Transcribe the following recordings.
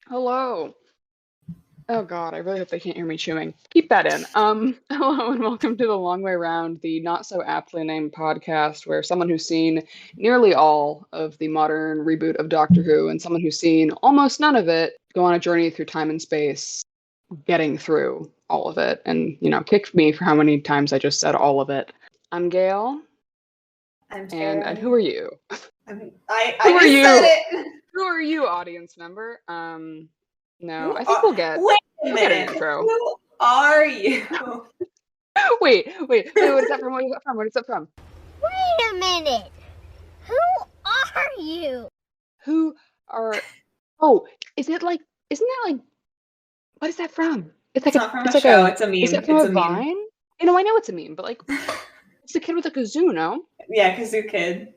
Hello. Oh God, I really hope they can't hear me chewing. Keep that in. Hello and welcome to the Long Way Round, the not so aptly named podcast where someone who's seen nearly all of the modern reboot of Doctor Who and someone who's seen almost none of it go on a journey through time and space, getting through all of it, and kick me for how many times I just said all of it. I'm Gail, I'm and Tara. who are you? I Who are just you? said it. Who are you, audience member? No, I think Wait we'll get an minute. intro. Who are you? Wait, what is that from? What is that from? What is that from? Wait a minute. Who are you? Who are? Oh, isn't that like? What is that from? It's not from a show. It's a meme. Is it from it's a Vine? I know it's a meme, but like, it's the kid with a kazoo, no? Yeah, Kazoo Kid.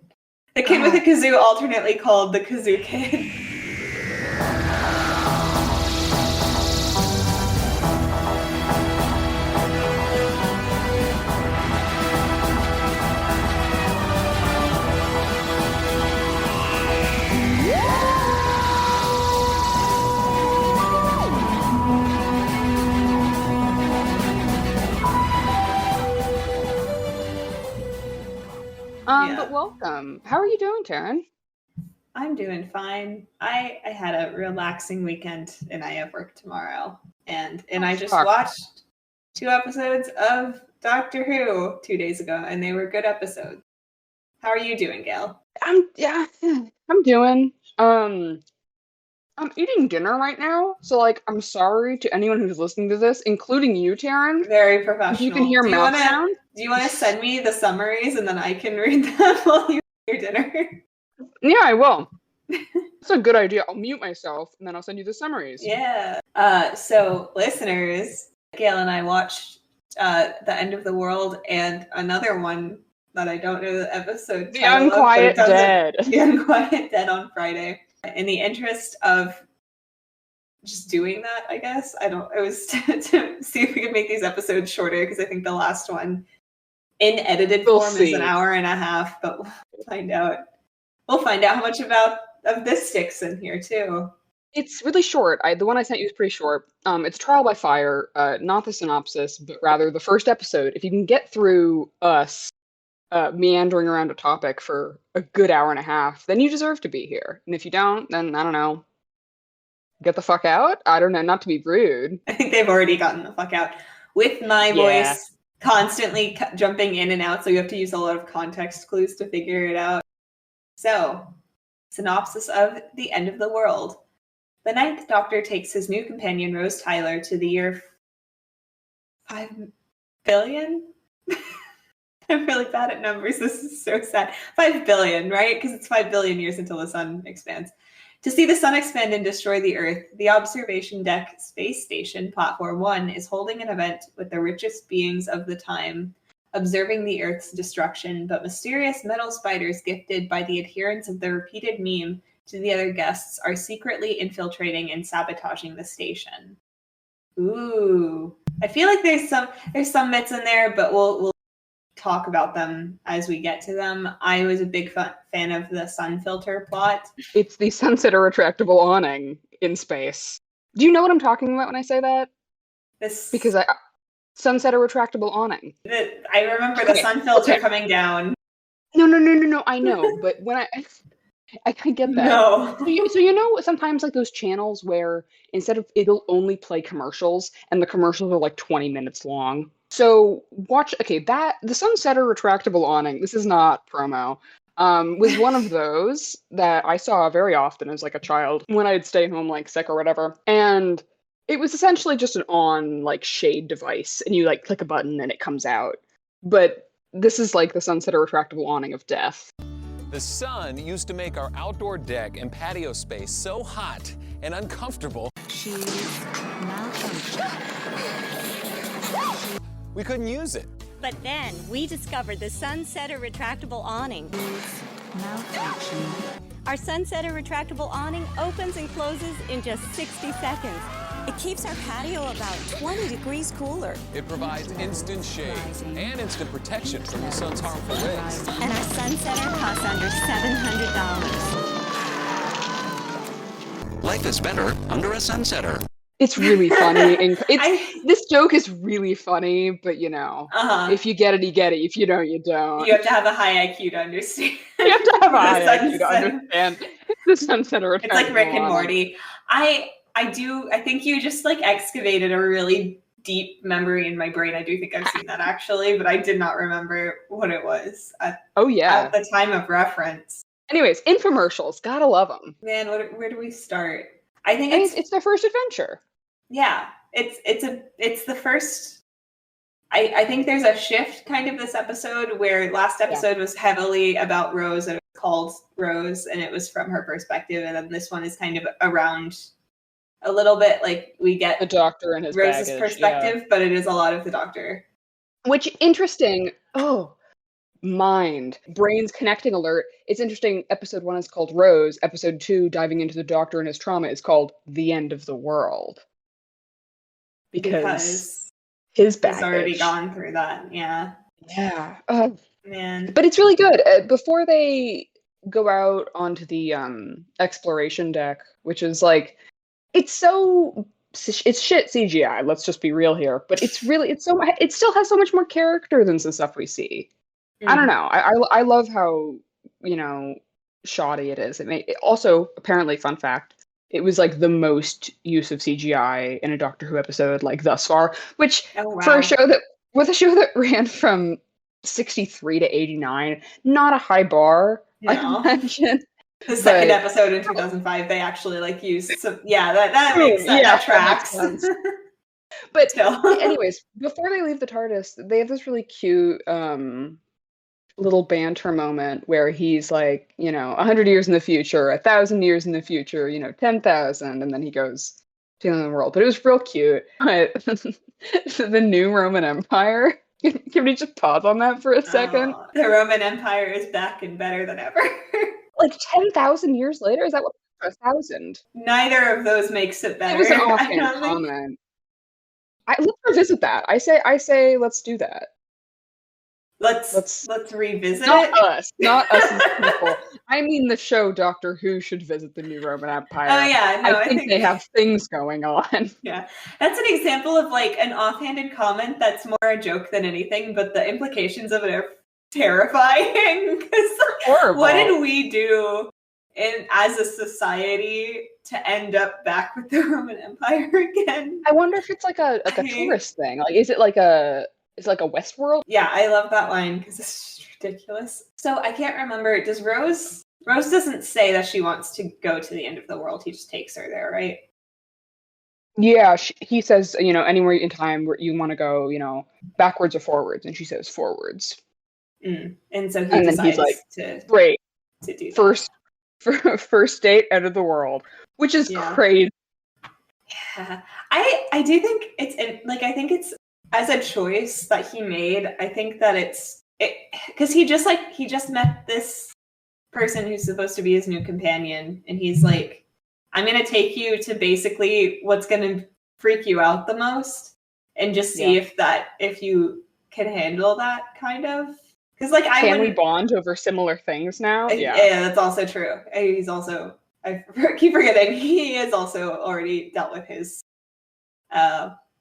The kid with a kazoo, alternately called the Kazoo Kid. But welcome. How are you doing, Taryn? I'm doing fine. I had a relaxing weekend and I have work tomorrow. And I just watched 2 episodes of Doctor Who 2 days ago, and they were good episodes. How are you doing, Gail? I'm doing. I'm eating dinner right now, so like I'm sorry to anyone who's listening to this, including you, Taryn. Very professional. You can hear mouth sound. Do you want to send me the summaries and then I can read them while you eat your dinner? Yeah, I will. That's a good idea. I'll mute myself and then I'll send you the summaries. Yeah. So listeners, Gail and I watched The End of the World and another one that I don't know the episode. The Unquiet Dead. The Unquiet Dead on Friday. In the interest of just doing that, I guess. It was to see if we could make these episodes shorter, because I think the last one in edited form is an hour and a half, but we'll find out. We'll find out how much of this sticks in here too. It's really short. The one I sent you is pretty short. It's Trial by Fire, not the synopsis, but rather the first episode. If you can get through us meandering around a topic for a good hour and a half, then you deserve to be here. And if you don't, then I don't know. Get the fuck out? I don't know, not to be rude. I think they've already gotten the fuck out. With my voice constantly jumping in and out, so you have to use a lot of context clues to figure it out. So, synopsis of The End of the World. The 9th Doctor takes his new companion, Rose Tyler, to the year 5 billion? I'm really bad at numbers. This is so sad. 5 billion, right? Because it's 5 billion years until the sun expands. To see the sun expand and destroy the Earth, the Observation Deck Space Station, Platform 1, is holding an event with the richest beings of the time, observing the Earth's destruction, but mysterious metal spiders gifted by the adherents of the repeated meme to the other guests are secretly infiltrating and sabotaging the station. Ooh. I feel like there's some bits in there, but we'll talk about them as we get to them. I was a big fan of the sun filter plot. It's the Sunsetter Retractable Awning in space. Do you know what I'm talking about when I say that? Because Sunsetter Retractable Awning. I remember the sun filter coming down. No, I know, but when I can get that. No. So you know sometimes like those channels where instead of it'll only play commercials and the commercials are like 20 minutes long. So watch the Sunsetter Retractable Awning, this is not promo, was one of those that I saw very often as like a child when I'd stay home like sick or whatever. And it was essentially just an on like shade device and you like click a button and it comes out. But this is like the Sunsetter Retractable Awning of death. The sun used to make our outdoor deck and patio space so hot and uncomfortable. She's malfunctioning. We couldn't use it. But then we discovered the Sunsetter Retractable Awning. Malfunctioning. Our Sunsetter Retractable Awning opens and closes in just 60 seconds. It keeps our patio about 20 degrees cooler. It provides instant shade and instant protection from the sun's harmful rays. And our Sunsetter costs under $700. Life is better under a sunsetter. It's really funny. And this joke is really funny, but if you get it, you get it. If you don't, you don't. You have to have a high IQ to understand. You have to have a high IQ to understand the Sunsetter Retractable. It's like Rick and Morty. I think you just like excavated a really deep memory in my brain. I do think I've seen that actually, but I did not remember what it was at the time of reference. Anyways, infomercials, gotta love them. Man, where do we start? I think it's their first adventure. Yeah, it's the first. I think there's a shift kind of this episode where last episode was heavily about Rose and it was called Rose and it was from her perspective, and then this one is kind of around a little bit like we get the Doctor and his Rose's baggage, perspective, but it is a lot of the Doctor. Which interesting. Oh, brains connecting alert. It's interesting. Episode 1 is called Rose. Episode 2, diving into the Doctor and his trauma, is called The End of the World. Because his baggage. He's already gone through that. Yeah. Yeah. Man. But it's really good. Before they go out onto the exploration deck, which is like, it's shit CGI. Let's just be real here. But it still has so much more character than the stuff we see. I don't know. I love how, shoddy it is. It also, apparently, fun fact, it was like the most use of CGI in a Doctor Who episode like thus far, which for a show that ran from 63 to 89, not a high bar, I imagine. The second episode in 2005, they actually like used some. Yeah, that makes sense. That tracks. That makes sense. But anyways, before they leave the TARDIS, they have this really cute little banter moment where he's like, 100 years in the future, 1,000 years in the future, 10,000, and then he goes to the end of the world. But it was real cute. But the new Roman Empire. Can we just pause on that for a second? The Roman Empire is back and better than ever. Like 10,000 years later? Is that what? 1,000? Neither of those makes it better. It was an offhand comment. Let's revisit that. I say let's do that. Let's revisit it. Not us as people. I mean the show Doctor Who should visit the new Roman Empire. Oh yeah, no, I think they have things going on. Yeah, that's an example of like an offhanded comment that's more a joke than anything, but the implications of it are terrifying. Horrible. What did we do as a society to end up back with the Roman Empire again? I wonder if it's like a tourist thing. Like, is it like a Westworld? Yeah, I love that line because it's just ridiculous. So I can't remember. Does Rose doesn't say that she wants to go to the end of the world. He just takes her there, right? Yeah, he says, anywhere in time where you want to go, backwards or forwards, and she says forwards. And so he decides to do that. First date, end of the world, which is crazy. Yeah, I do think I think it's as a choice that he made. I think that it's because he just met this person who's supposed to be his new companion, and he's like, I'm gonna take you to basically what's gonna freak you out the most, and just see if you can handle that kind of. Because can we bond over similar things now? Yeah, that's also true. He's also, I keep forgetting, he has also already dealt with his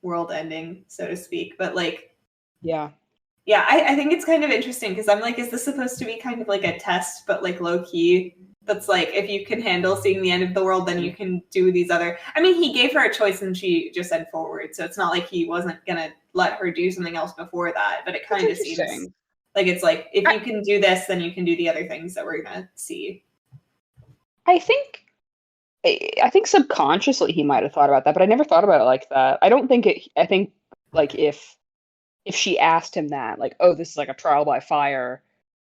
world ending, so to speak. But I think it's kind of interesting because I'm like, is this supposed to be kind of like a test, but like low key? That's like, if you can handle seeing the end of the world, then you can do these other. I mean, he gave her a choice and she just said forward, so it's not like he wasn't gonna let her do something else before that. But it kind of seems. Like, it's like, if you can do this, then you can do the other things that we're going to see. I think subconsciously he might have thought about that, but I never thought about it like that. I think, like, if she asked him that, like, oh, this is like a trial by fire,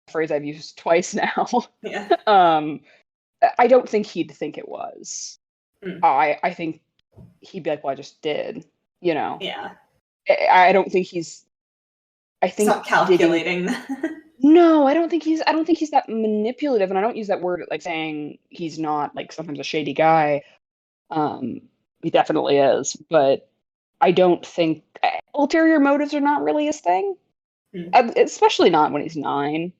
a phrase I've used twice now. Yeah. I don't think he'd think it was. I think he'd be like, well, I just did, Yeah. I don't think he's... I think it's not calculating. No, I don't think he's that manipulative, and I don't use that word like saying he's not like sometimes a shady guy. He definitely is, but I don't think ulterior motives are not really his thing, especially not when he's 9.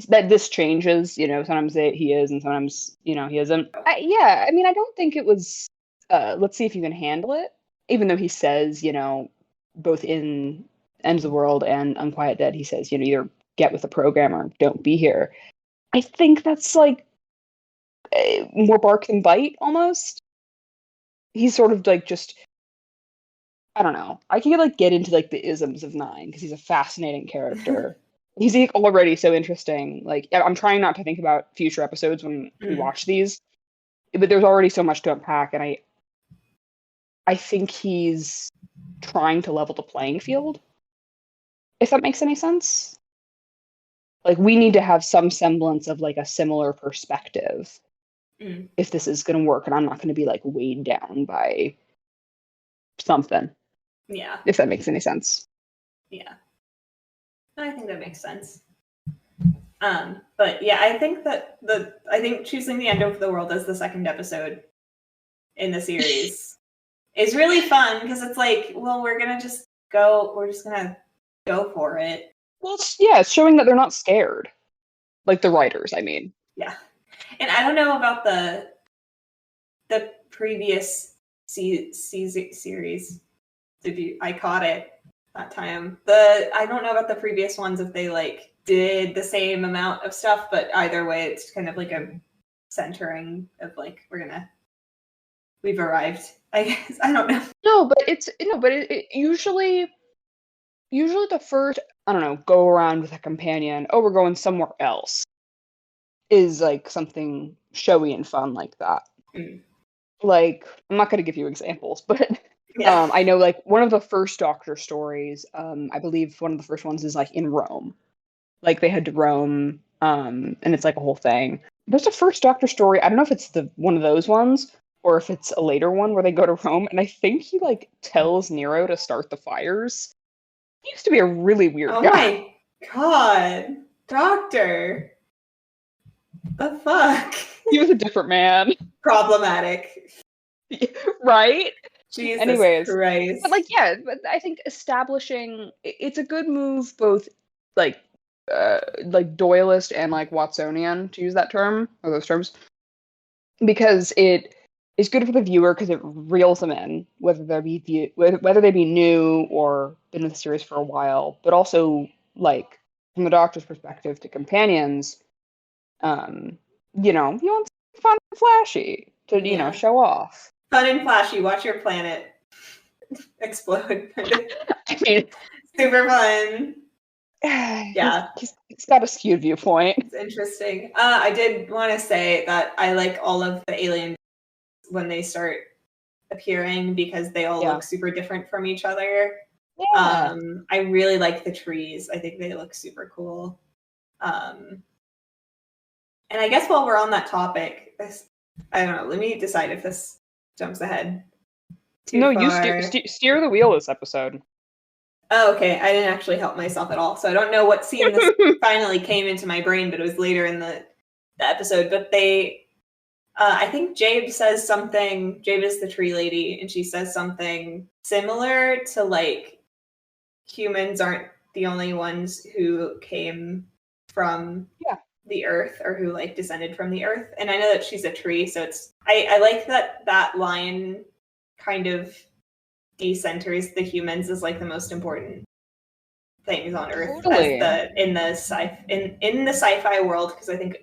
that this changes, sometimes he is and sometimes, he isn't. I mean, I don't think it was, let's see if you can handle it, even though he says, both in End of the World and Unquiet Dead, he says, either get with the program or don't be here. I think that's like more bark than bite almost. He's sort of like just, I don't know. I can like get into like the isms of 9 because he's a fascinating character. He's like, already so interesting. Like I'm trying not to think about future episodes when we watch these, but there's already so much to unpack, and I think he's trying to level the playing field. If that makes any sense. Like we need to have some semblance of like a similar perspective if this is going to work, and I'm not going to be like weighed down by something. Yeah. If that makes any sense. Yeah. I think that makes sense. But yeah, I think that I think choosing the End of the World as the second episode in the series is really fun because it's like, well, we're just gonna go for it. Well, it's showing that they're not scared. Like the writers, I mean. Yeah. And I don't know about the previous series. I caught it that time. I don't know about the previous ones if they like did the same amount of stuff, but either way, it's kind of like a centering of like we've arrived. I guess I don't know. No, but it usually the first, I don't know, go around with a companion. Oh, we're going somewhere else. Is like something showy and fun like that. Like I'm not going to give you examples, but. Yeah. I know, like, one of the first Doctor stories, I believe one of the first ones is, like, in Rome. Like, they had to Rome, and it's, like, a whole thing. There's a first Doctor story, I don't know if it's one of those ones, or if it's a later one where they go to Rome, and I think he, like, tells Nero to start the fires. He used to be a really weird guy. Oh my god! Doctor! The fuck? He was a different man. Problematic. Right? Jesus Anyways, Christ. But I think establishing it's a good move, both like Doyleist and like Watsonian, to use that term or those terms, because it is good for the viewer because it reels them in, whether they be new or been in the series for a while, but also like from the Doctor's perspective to companions, you want something fun and flashy to show off. Fun and flashy. Watch your planet explode. I mean, super fun. Yeah. He's got a skewed viewpoint. It's interesting. I did want to say that I like all of the aliens when they start appearing because they all look super different from each other. Yeah. I really like the trees. I think they look super cool. And I guess while we're on that topic, I don't know. Let me decide if this jumps ahead. No, you steer the wheel this episode. Oh, okay. I didn't actually help myself at all, so I don't know what scene this finally came into my brain, but it was later in the episode. But I think Jabe says something. Jabe is the tree lady, and she says something similar to like humans aren't the only ones who came from the earth or who like descended from the earth. And I know that she's a tree, so I like that line kind of decenters the humans as like the most important things on earth. Totally. in the sci-fi world, because I think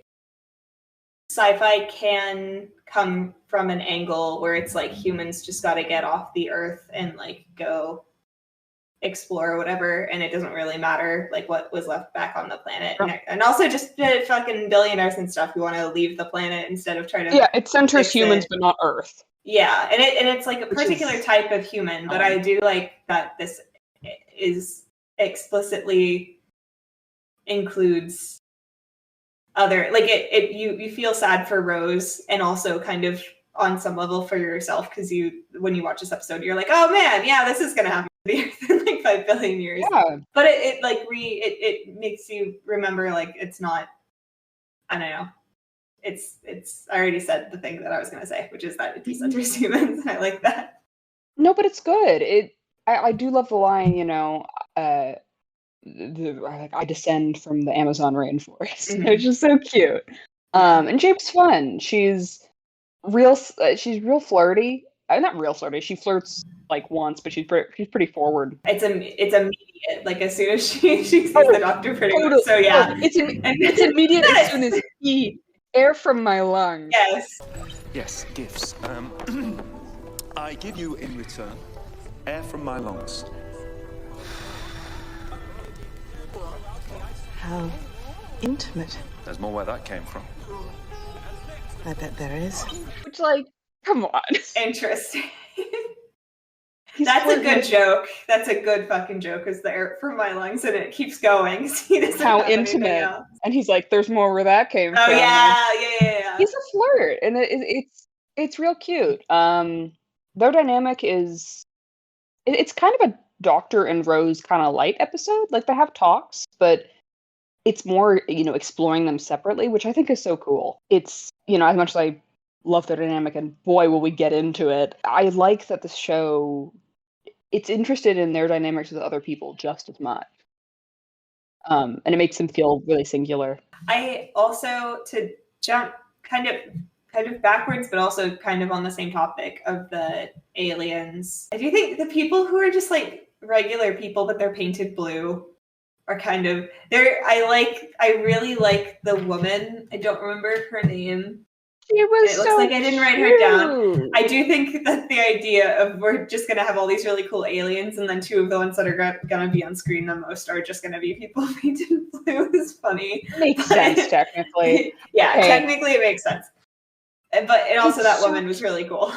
sci-fi can come from an angle where it's like humans just got to get off the earth and like go explore or whatever, and it doesn't really matter like what was left back on the planet. And also just fucking billionaires and stuff who want to leave the planet instead of trying to it centers humans but not Earth. Yeah, and it's like a particular type of human, but I do like that this is explicitly includes other, like you feel sad for Rose and also kind of on some level for yourself, because when you watch this episode you're like, oh man, yeah, this is gonna happen to the Earth in like 5 billion years. Yeah. But it makes you remember like it's not, I don't know. It's I already said the thing that I was going to say, which is that it decenters humans. I like that. No, but it's good. I do love the line, like, I descend from the Amazon rainforest. Mhm. It's just so cute. And Jabe's fun. She's real flirty. Not real flirty. She flirts like once, but she's pretty forward. It's immediate. Like as soon as she sees the doctor, pretty much. So yeah, it's immediate as soon as air from my lungs. Yes. Yes, gifts. I give you in return air from my lungs. How intimate. There's more where that came from. I bet there is. Which, like, come on. Interesting. That's a good joke. That's a good fucking joke. Is the air from my lungs, and it keeps going. He doesn't How have anything intimate. else. And he's like, "There's more where that came from." Oh yeah. He's a flirt, and it's real cute. Their dynamic is it's kind of a Doctor and Rose kind of light episode. Like, they have talks, but it's more, exploring them separately, which I think is so cool. It's, as much as I love their dynamic, and boy, will we get into it, I like that the show, it's interested in their dynamics with other people just as much. And it makes them feel really singular. I also, to jump kind of backwards, but also kind of on the same topic of the aliens, I do think the people who are just like regular people, but they're painted blue, are kind of I really like the woman. I don't remember her name. It looks like I didn't write her down. I do think that the idea of we're just gonna have all these really cool aliens, and then two of the ones that are gonna be on screen the most are just gonna be people painted blue is funny. Makes sense technically. Yeah, okay. Technically it makes sense. But that woman was really cool.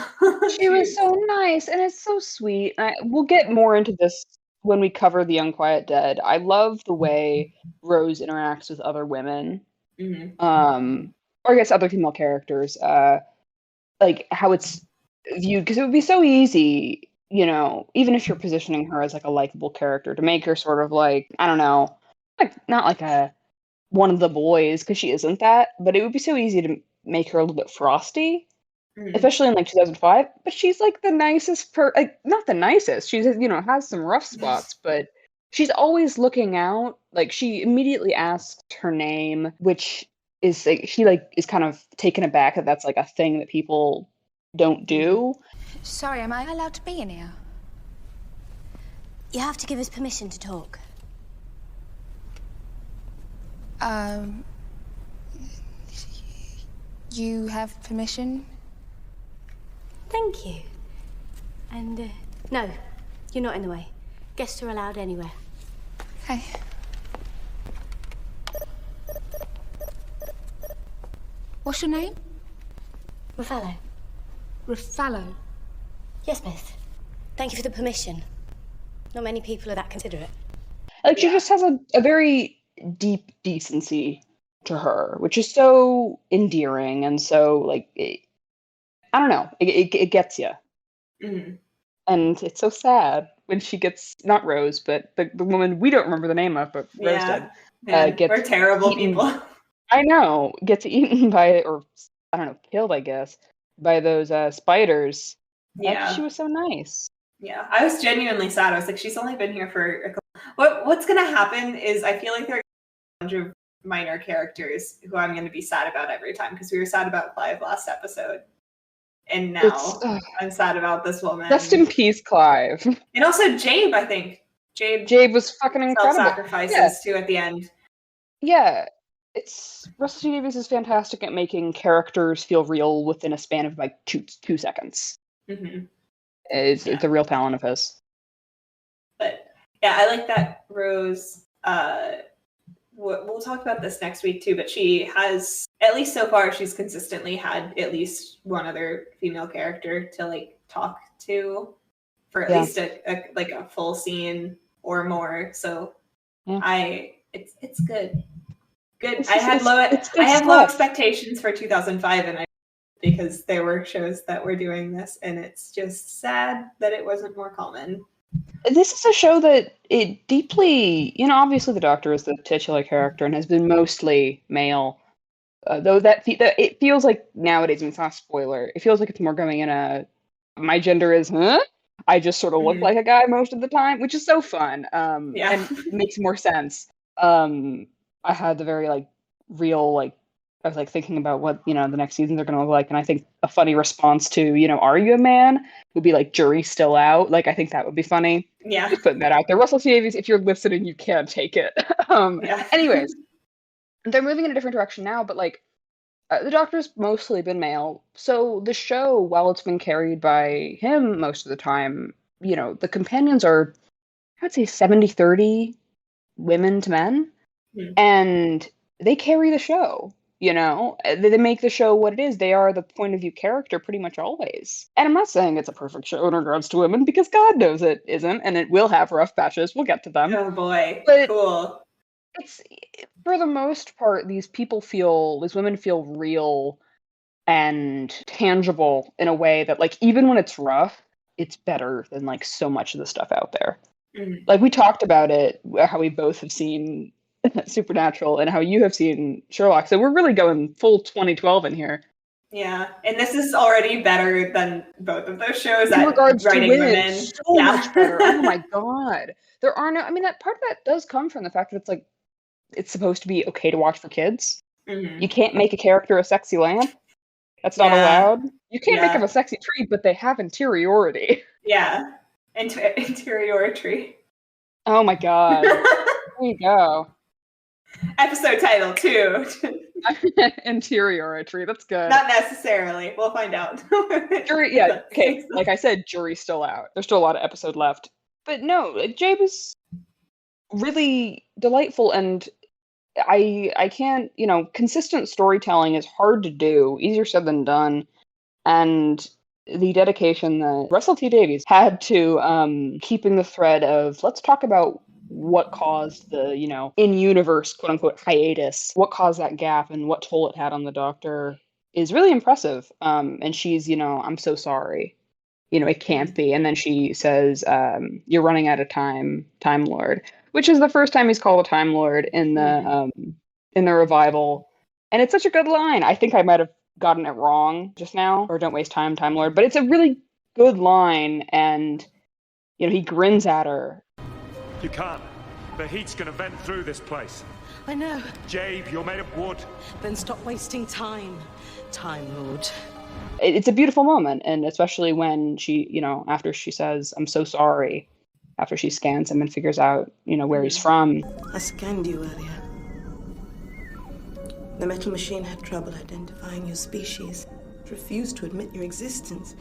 She was so nice, and it's so sweet. We'll get more into this when we cover The Unquiet Dead. I love the way Rose interacts with other women. Mm-hmm. Or I guess other female characters. Like how it's viewed, because it would be so easy, even if you're positioning her as like a likable character, to make her sort of like, I don't know, like not like one of the boys, because she isn't that, but it would be so easy to make her a little bit frosty. Especially in like 2005, but she's like the nicest not the nicest. She's has some rough spots, but she's always looking out. Like, she immediately asks her name, which is like, she like is kind of taken aback that that's like a thing that people don't do. Sorry, am I allowed to be in here? You have to give us permission to talk. You have permission? Thank you. And, no, you're not in the way. Guests are allowed anywhere. Okay. What's your name? Ruffalo. Ruffalo. Yes, miss. Thank you for the permission. Not many people are that considerate. Like, she just has a very deep decency to her, which is so endearing, and so, like, I don't know, it gets you. Mm-hmm. And it's so sad when she gets, not Rose, but the woman we don't remember the name of, but Rose did. We're terrible people. I know, gets eaten by, or I don't know, killed, I guess, by those spiders. Yeah. She was so nice. Yeah, I was genuinely sad. I was like, she's only been here for a couple. What's going to happen is I feel like there are a bunch of minor characters who I'm going to be sad about every time, because we were sad about Clive last episode. And now I'm sad about this woman. Rest in peace, Clive. And also Jabe, I think. Jabe was fucking incredible. Self-sacrifices too at the end. Yeah. Russell T Davies is fantastic at making characters feel real within a span of like two seconds. Mm-hmm. It's a real talent of his. But yeah, I like that Rose. We'll talk about this next week too, but she has, at least so far, she's consistently had at least one other female character to like talk to for at least a full scene or more. So it's good. Good. I have low expectations for 2005, and because there were shows that were doing this, and it's just sad that it wasn't more common. This is a show that it deeply, obviously the Doctor is the titular character and has been mostly male, though that it feels like nowadays, and it's not a spoiler, it feels like it's more going in my gender is, I just sort of look like a guy most of the time, which is so fun. Yeah. And it makes more sense. I had the very like real like I was like thinking about what, you know, the next seasons are gonna look like, and I think a funny response to, you know, are you a man? Would be like jury's still out. Like I think that would be funny. Yeah. Just putting that out there. Russell T Davies, if you're listening, you can't take it. Yeah. Anyways, they're moving in a different direction now, but like the Doctor's mostly been male, so the show, while it's been carried by him most of the time, you know, the companions are, I would say 70-30 women to men, and they carry the show, you know? They make the show what it is. They are the point of view character pretty much always. And I'm not saying it's a perfect show in regards to women, because God knows it isn't, and it will have rough patches. We'll get to them. Oh boy. But cool. It's, for the most part, these women feel real and tangible in a way that, like, even when it's rough, it's better than, like, so much of the stuff out there. Like, we talked about it, how we both have seen Supernatural and how you have seen Sherlock, so we're really going full 2012 in here. Yeah, and this is already better than both of those shows in at regards writing to women. So much better. Oh my god. There are no, I mean, that part of that does come from the fact that it's like, it's supposed to be okay to watch for kids. You can't make a character a sexy lamp. That's not allowed. You can't make them a sexy tree, but they have interiority. Yeah. INTERIORI-TREE. Oh my god. There you go. Episode title, too. INTERIORI-TREE. That's good. Not necessarily. We'll find out. Jury, yeah, okay. Like I said, jury's still out. There's still a lot of episode left. But no, Jabe is really delightful, and I can't, you know, consistent storytelling is hard to do, easier said than done, and the dedication that Russell T Davies had to keeping the thread of, let's talk about what caused the, you know, in-universe, quote-unquote, hiatus, what caused that gap and what toll it had on the Doctor is really impressive. And she's, you know, I'm so sorry. You know, it can't be. And then she says, you're running out of time, Time Lord. Which is the first time he's called a Time Lord in the revival, and it's such a good line. I think I might have gotten it wrong just now, or don't waste time, Time Lord. But it's a really good line, and you know he grins at her. You can't. The heat's gonna vent through this place. I know. Jabe, you're made of wood. Then stop wasting time, Time Lord. It's a beautiful moment, and especially when she, you know, after she says, "I'm so sorry." After she scans him and figures out, you know, where he's from. I scanned you earlier. The metal machine had trouble identifying your species. It refused to admit your existence.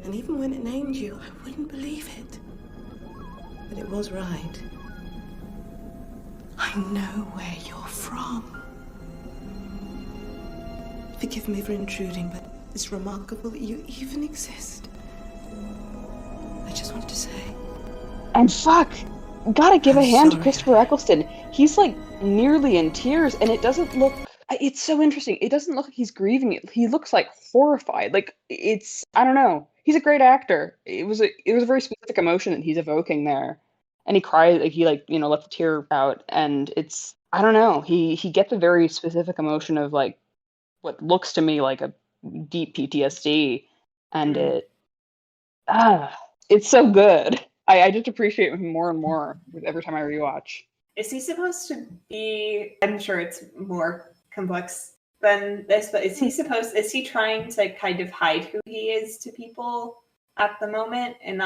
And even when it named you, I wouldn't believe it. But it was right. I know where you're from. Forgive me for intruding, but it's remarkable that you even exist. I just wanted to say... And fuck, gotta give a hand to Christopher Eccleston. He's like nearly in tears, and it doesn't look. It's so interesting. It doesn't look like he's grieving. He looks like horrified. Like it's. I don't know. He's a great actor. It was a very specific emotion that he's evoking there, and he cried. Like he you know let the tear out, and it's. I don't know. He gets a very specific emotion of like what looks to me like a deep PTSD, and it's so good. I just appreciate him more and more with every time I rewatch. Is he supposed to be, I'm sure it's more complex than this, but is he trying to kind of hide who he is to people at the moment? And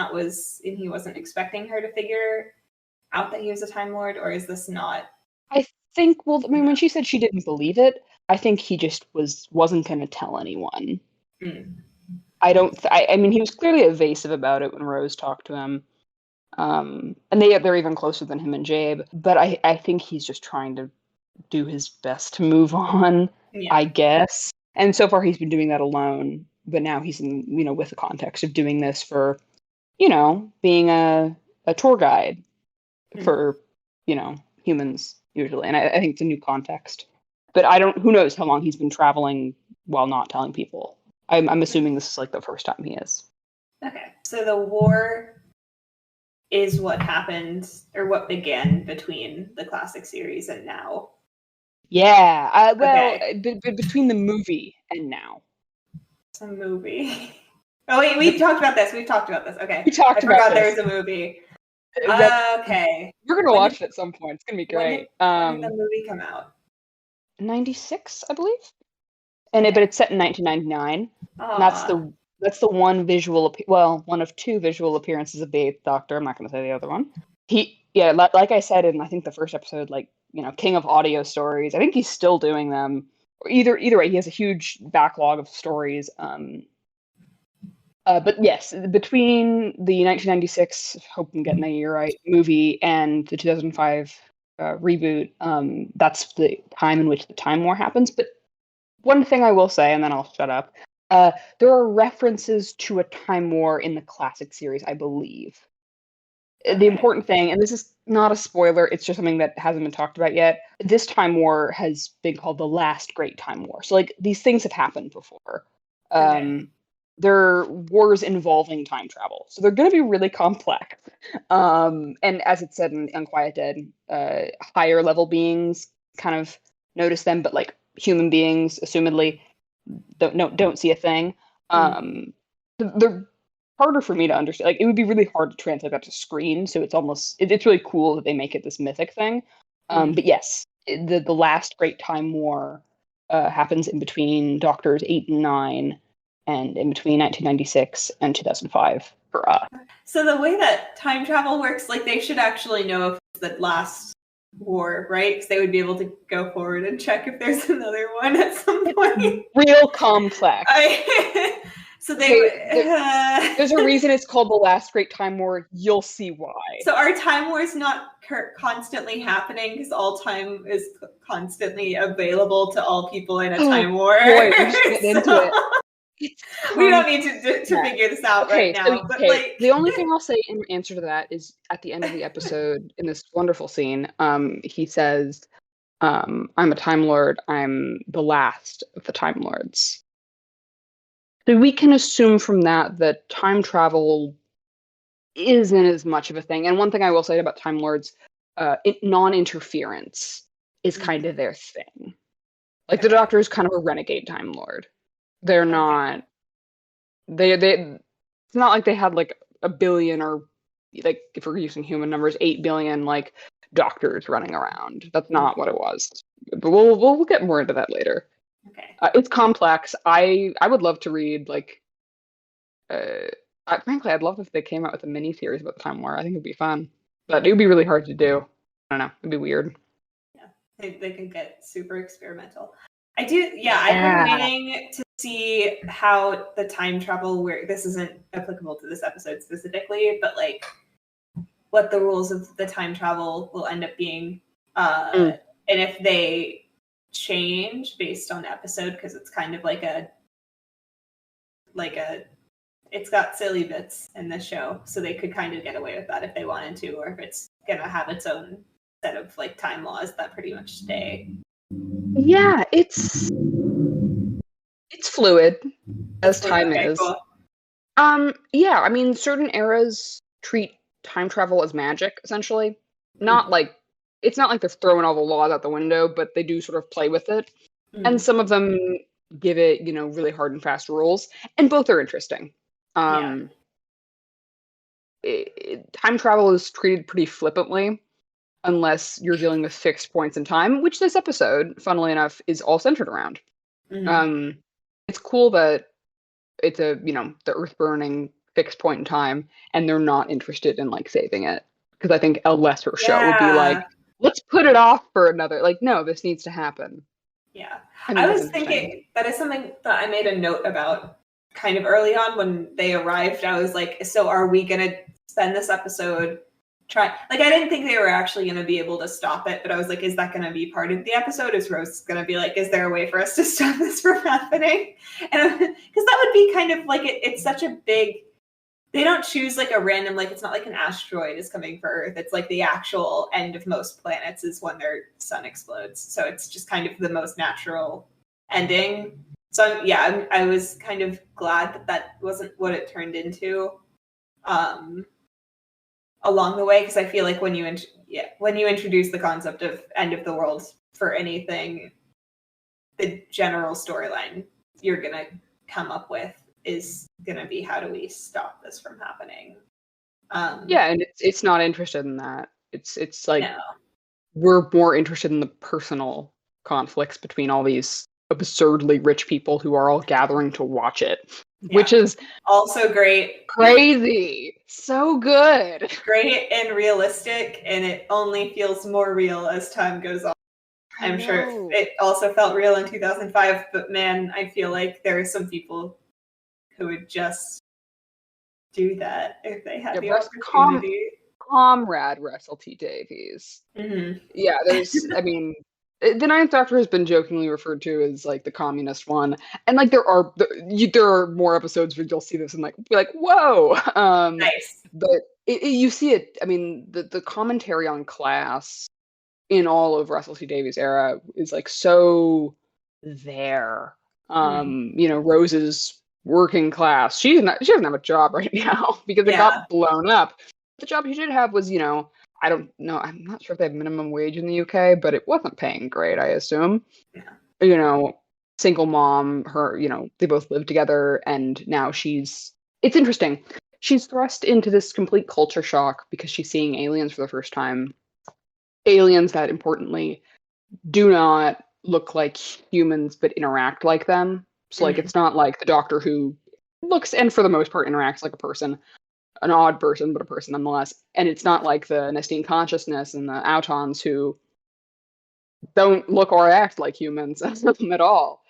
he wasn't expecting her to figure out that he was a Time Lord, or is this not? I think, well, I mean, when she said she didn't believe it, I think he just wasn't going to tell anyone. I mean, he was clearly evasive about it when Rose talked to him. And they're even closer than him and Jabe, but I think he's just trying to do his best to move on, I guess. And so far he's been doing that alone, but now he's in, you know, with the context of doing this for, you know, being a tour guide for, you know, humans usually. And I think it's a new context, but who knows how long he's been traveling while not telling people. I'm assuming this is like the first time he is. Okay. So the war is what happened or what began between the classic series and now. Yeah. Between the movie and now. It's a movie. Oh wait, we talked about this. We've talked about this. Okay. We talked I about forgot this. there was a movie. Okay. You're gonna watch it at some point. It's gonna be great. When did the movie come out? 96, I believe. But it's set in 1999. And that's the one one of two visual appearances of the Eighth Doctor. I'm not going to say the other one. Like I said in I think the first episode, like, you know, king of audio stories. I think he's still doing them. Either way, he has a huge backlog of stories. But yes, between the 1996, hope I'm getting the year right, movie and the 2005 reboot, that's the time in which the Time War happens. But one thing I will say, and then I'll shut up, there are references to a Time War in the classic series, I believe. The important thing, and this is not a spoiler, it's just something that hasn't been talked about yet, this Time War has been called the Last Great Time War. So, like, these things have happened before. They're wars involving time travel. So they're going to be really complex. And as it said in Unquiet Dead, higher level beings kind of notice them, but like human beings, assumedly, don't see a thing. They're harder for me to understand. Like, it would be really hard to translate that to screen. So it's really cool that they make it this mythic thing. But yes, the Last Great Time War happens in between Doctors 8 and 9. And in between 1996 and 2005 for us. So the way that time travel works, like, they should actually know if it's the last war, right? Because they would be able to go forward and check if there's another one at some point. Real complex. So there's a reason it's called the Last Great Time War. You'll see why. So our time war is not constantly happening because all time is constantly available to all people in a time war. Boy, we're just getting into it. We don't need to figure this out right now. But like, the only thing I'll say in answer to that is at the end of the episode, in this wonderful scene, he says, "I'm a Time Lord. I'm the last of the Time Lords." So we can assume from that time travel isn't as much of a thing. And one thing I will say about Time Lords, non-interference is kind of their thing. Like, the Doctor is kind of a renegade Time Lord. They're not. It's not like they had like a billion, or like, if we're using human numbers, 8 billion like doctors running around. That's not what it was. But we'll get more into that later. Okay. It's complex. I would love to read like. Frankly, I'd love if they came out with a mini series about the Time War. I think it'd be fun, but it would be really hard to do. I don't know. It'd be weird. Yeah, they could get super experimental. I've been waiting to see how the time travel works. This isn't applicable to this episode specifically, but like what the rules of the time travel will end up being, and if they change based on episode, because it's kind of like it's got silly bits in the show, so they could kind of get away with that if they wanted to, or if it's gonna have its own set of like time laws that pretty much stay. Yeah, it's fluid as time is. Cool. Yeah, I mean, certain eras treat time travel as magic, essentially. Not like it's not like they're throwing all the laws out the window, but they do sort of play with it. And some of them give it, really hard and fast rules, and both are interesting. Time travel is treated pretty flippantly, unless you're dealing with fixed points in time, which this episode, funnily enough, is all centered around. It's cool that it's the Earth burning fixed point in time, and they're not interested in like saving it, because I think a lesser show would be like, let's put it off for another. Like, no, this needs to happen. Yeah, I was thinking that is something that I made a note about kind of early on when they arrived. I was like, so are we gonna spend this episode I didn't think they were actually going to be able to stop it, but I was like, is that going to be part of the episode? Is Rose going to be like, is there a way for us to stop this from happening? And because that would be kind of like, it's such a big, they don't choose like a random, like, it's not like an asteroid is coming for Earth. It's like the actual end of most planets is when their sun explodes. So it's just kind of the most natural ending. So yeah, I was kind of glad that wasn't what it turned into. Along the way, because I feel like when you introduce the concept of end of the world for anything, the general storyline you're gonna come up with is going to be, how do we stop this from happening? Yeah, and it's not interested in that. It's like, no. we're more interested in the personal conflicts between all these absurdly rich people who are all gathering to watch it, which is also great. Crazy. So good. Great and realistic, and it only feels more real as time goes on. I'm sure it also felt real in 2005, but man, I feel like there are some people who would just do that if they had the opportunity. Comrade Russell T Davies. Mm-hmm. Yeah, there's, I mean, the Ninth Doctor has been jokingly referred to as like the communist one, and like there are more episodes where you'll see this and like be like, whoa. Nice. But you see it. I mean, the commentary on class in all of Russell T Davies' era is like so there. You know, Rose's working class. She doesn't have a job right now because it got blown up. The job she did have was, you know, I don't know. I'm not sure if they have minimum wage in the UK, but it wasn't paying great, I assume. Yeah. You know, single mom, her, you know, they both live together, and now it's interesting. She's thrust into this complete culture shock because she's seeing aliens for the first time. Aliens that, importantly, do not look like humans but interact like them. So, like, it's not like the Doctor who looks and for the most part interacts like a person. An odd person, but a person nonetheless. And it's not like the Nestine Consciousness and the Autons who don't look or act like humans at all.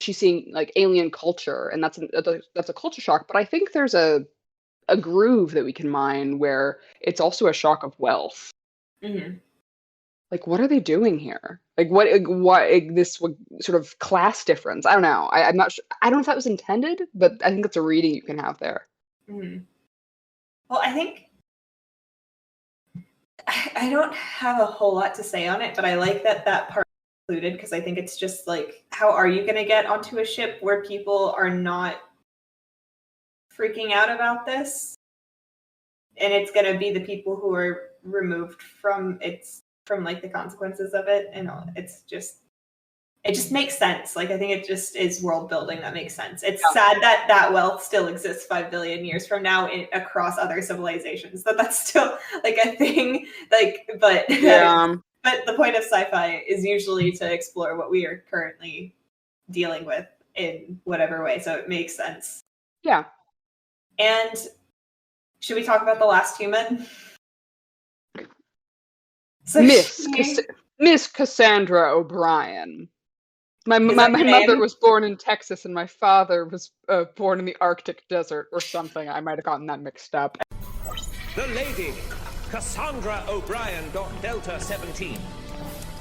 She's seeing like alien culture, and that's a culture shock. But I think there's a groove that we can mine where it's also a shock of wealth. Like, what are they doing here? Like, what this sort of class difference? I don't know. I'm not sure. I don't know if that was intended, but I think it's a reading you can have there. Well, I think I don't have a whole lot to say on it, but I like that part included because I think it's just like, how are you going to get onto a ship where people are not freaking out about this? And it's going to be the people who are removed from like the consequences of it, and it just makes sense. Like, I think it just is world building that makes sense. It's sad that wealth still exists 5 billion years from now across other civilizations. That's still like a thing. Like, but but the point of sci-fi is usually to explore what we are currently dealing with in whatever way. So it makes sense. Yeah. And should we talk about the last human? So Miss Cassandra O'Brien. My mother was born in Texas and my father was born in the Arctic desert or something. I might have gotten that mixed up. The lady, Cassandra O'Brien, Delta 17.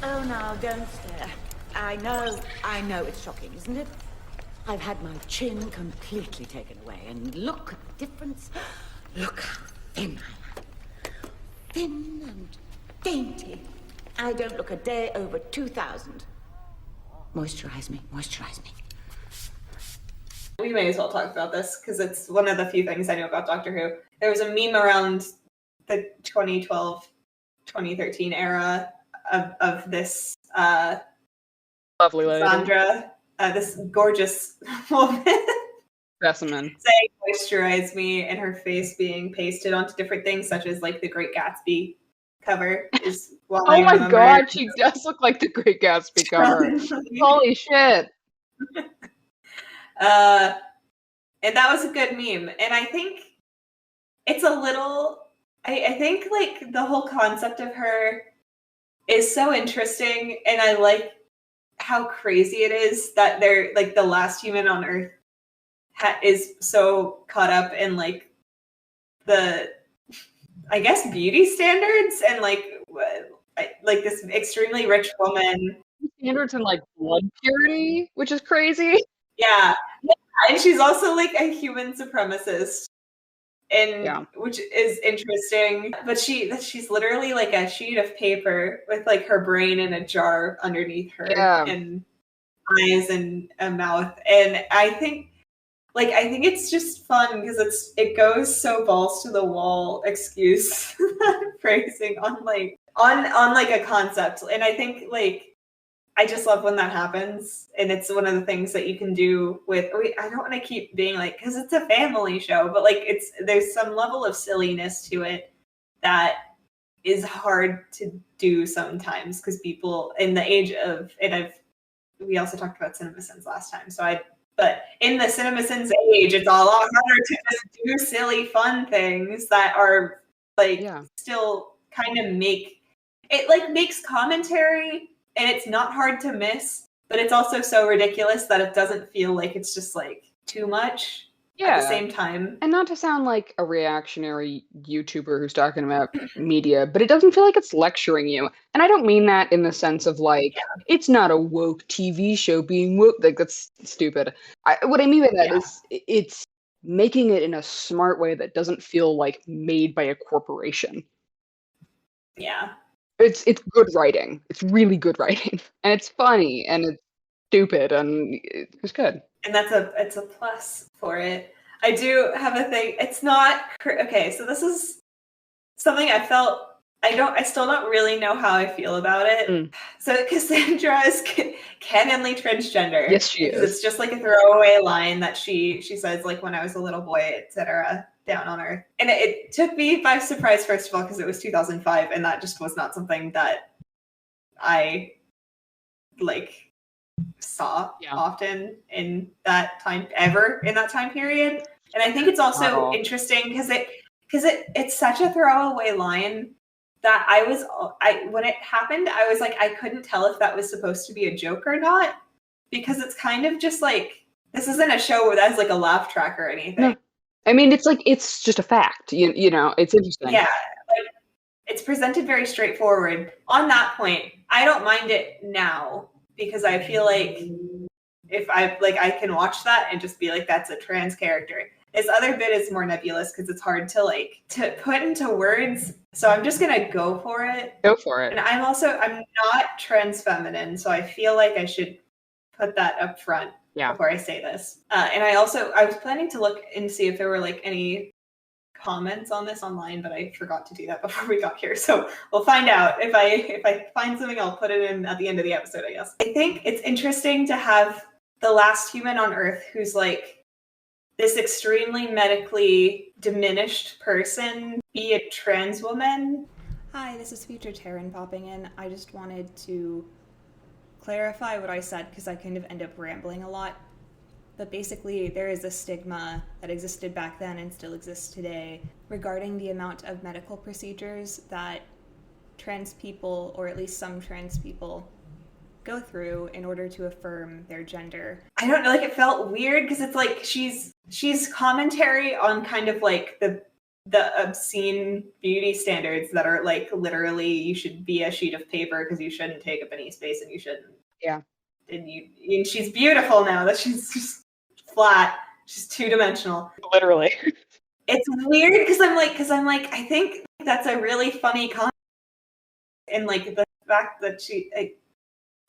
Oh, now, don't stare. I know it's shocking, isn't it? I've had my chin completely taken away, and look at the difference. Look how thin I am. Thin and dainty. I don't look a day over 2,000. Moisturize me. We may as well talk about this because it's one of the few things I know about Doctor Who. There was a meme around the 2012, 2013 era of this lovely lady, Cassandra, this gorgeous woman. Specimen. Saying moisturize me, and her face being pasted onto different things, such as like the Great Gatsby cover is oh my god, she does look like the Great Gatsby cover. Holy shit. And that was a good meme. And I think it's a little, I think like the whole concept of her is so interesting, and I like how crazy it is that they're like the last human on Earth is so caught up in like the, I guess, beauty standards and like this extremely rich woman. Standards and like blood purity, which is crazy. Yeah. And she's also like a human supremacist, and which is interesting. But she's literally like a sheet of paper with like her brain in a jar underneath her, and eyes and a mouth. And I think it's just fun because it goes so balls to the wall. Excuse that phrasing on like a concept. And I think like I just love when that happens. And it's one of the things that you can do with, I don't want to keep being like, because it's a family show, but like there's some level of silliness to it that is hard to do sometimes because people in the age of, and we also talked about CinemaSins last time. But in the CinemaSins age, it's a lot harder to just do silly, fun things that are like still kind of makes commentary, and it's not hard to miss, but it's also so ridiculous that it doesn't feel like it's just like too much at the same time. And not to sound like a reactionary YouTuber who's talking about media, but it doesn't feel like it's lecturing you. And I don't mean that in the sense of like, it's not a woke TV show being woke. Like, that's stupid. What I mean by that is it's making it in a smart way that doesn't feel like made by a corporation. Yeah. It's good writing. It's really good writing. And it's funny and it's stupid and it's good. And it's a plus for it. I do have a thing. It's not okay. So this is something I felt. I still don't really know how I feel about it. So Cassandra is canonly transgender. Yes, she is. It's just like a throwaway line that she says like when I was a little boy, etc. Down on Earth, and it took me by surprise. First of all, because it was 2005, and that just was not something that I like saw often in that time period. And I think it's also interesting because it's such a throwaway line that when it happened, I was like, I couldn't tell if that was supposed to be a joke or not, because it's kind of just like, this isn't a show where that's like a laugh track or anything. No. I mean, it's like, it's just a fact, you know, it's interesting. Yeah, like, it's presented very straightforward. On that point, I don't mind it now, because I feel like if I can watch that and just be like, that's a trans character. This other bit is more nebulous because it's hard to put into words. So I'm just gonna go for it. Go for it. And I'm not trans feminine, so I feel like I should put that up front before I say this. And I was planning to look and see if there were like any comments on this online, but I forgot to do that before we got here. So we'll find out. If I find something, I'll put it in at the end of the episode, I guess. I think it's interesting to have the last human on Earth who's like this extremely medically diminished person be a trans woman. Hi, this is Future Terran popping in. I just wanted to clarify what I said because I kind of end up rambling a lot. But basically, there is a stigma that existed back then and still exists today regarding the amount of medical procedures that trans people, or at least some trans people, go through in order to affirm their gender. I don't know, like it felt weird because it's like she's commentary on kind of like the obscene beauty standards that are like literally you should be a sheet of paper because you shouldn't take up any space and you shouldn't. Yeah. And she's beautiful now that she's just flat. She's two-dimensional. Literally. It's weird because I'm like, I think that's a really funny comment. And like the fact that she, like,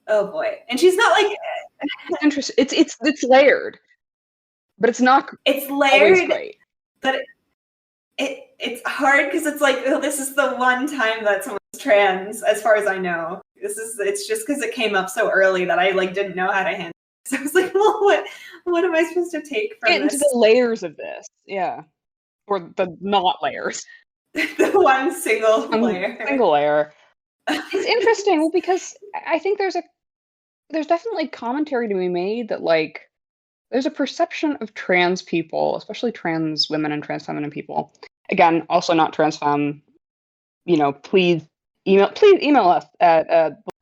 oh boy. And she's not like, it's interesting. It's layered, but it's not. It's layered, always great. But it's hard because it's like, oh, this is the one time that someone's trans, as far as I know. It's just because it came up so early that I like didn't know how to handle it. So I was like, well, what am I supposed to take from Get this? into the layers of this, yeah, or the not layers. The one single layer. Single layer. It's interesting, well, because I think there's definitely commentary to be made that like there's a perception of trans people, especially trans women and trans feminine people. Again, also not trans femme. You know, please email us at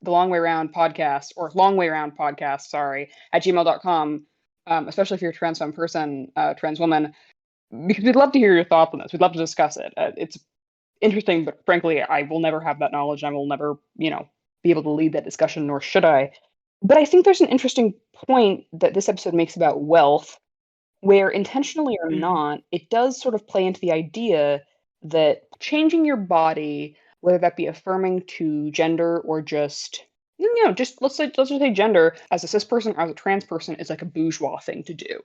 the Long Way Round Podcast or Long Way Round Podcast, sorry, at gmail.com. Especially if you're a trans femme person, trans woman, because we'd love to hear your thoughts on this. We'd love to discuss it. It's interesting, but frankly, I will never have that knowledge. I will never, be able to lead that discussion, nor should I. But I think there's an interesting point that this episode makes about wealth, where intentionally or not, it does sort of play into the idea that changing your body, whether that be affirming to gender or just let's just say gender, as a cis person or as a trans person, is like a bourgeois thing to do.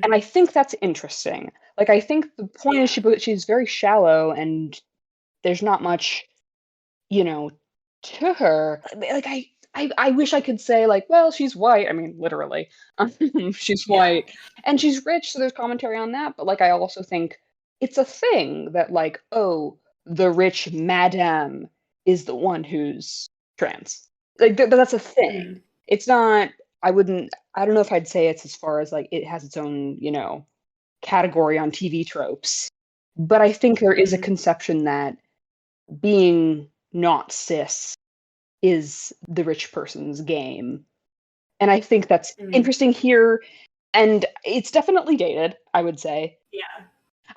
And I think that's interesting. Like, I think the point is she's very shallow and there's not much, to her. Like, I wish I could say, like, well, she's white. I mean, literally. She's white. And she's rich, so there's commentary on that. But, like, I also think it's a thing that, like, oh, the rich madame is the one who's trans. Like, that's a thing. It's not, I don't know if I'd say it's as far as, like, it has its own, category on TV tropes. But I think there is a conception that being not cis is the rich person's game. And I think that's interesting here. And it's definitely dated, I would say. Yeah.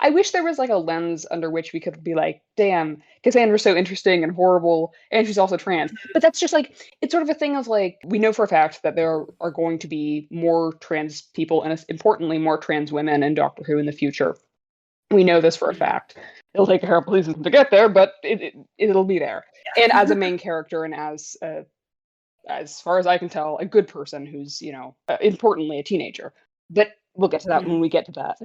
I wish there was like a lens under which we could be like, damn, Cassandra's so interesting and horrible, and she's also trans. But that's just like, it's sort of a thing of like, we know for a fact that there are going to be more trans people and importantly more trans women in Doctor Who in the future. We know this for a fact. It'll take a couple seasons to get there, but it'll be there. Yeah. And as a main character and as far as I can tell, a good person who's, importantly a teenager. But we'll get to that when we get to that.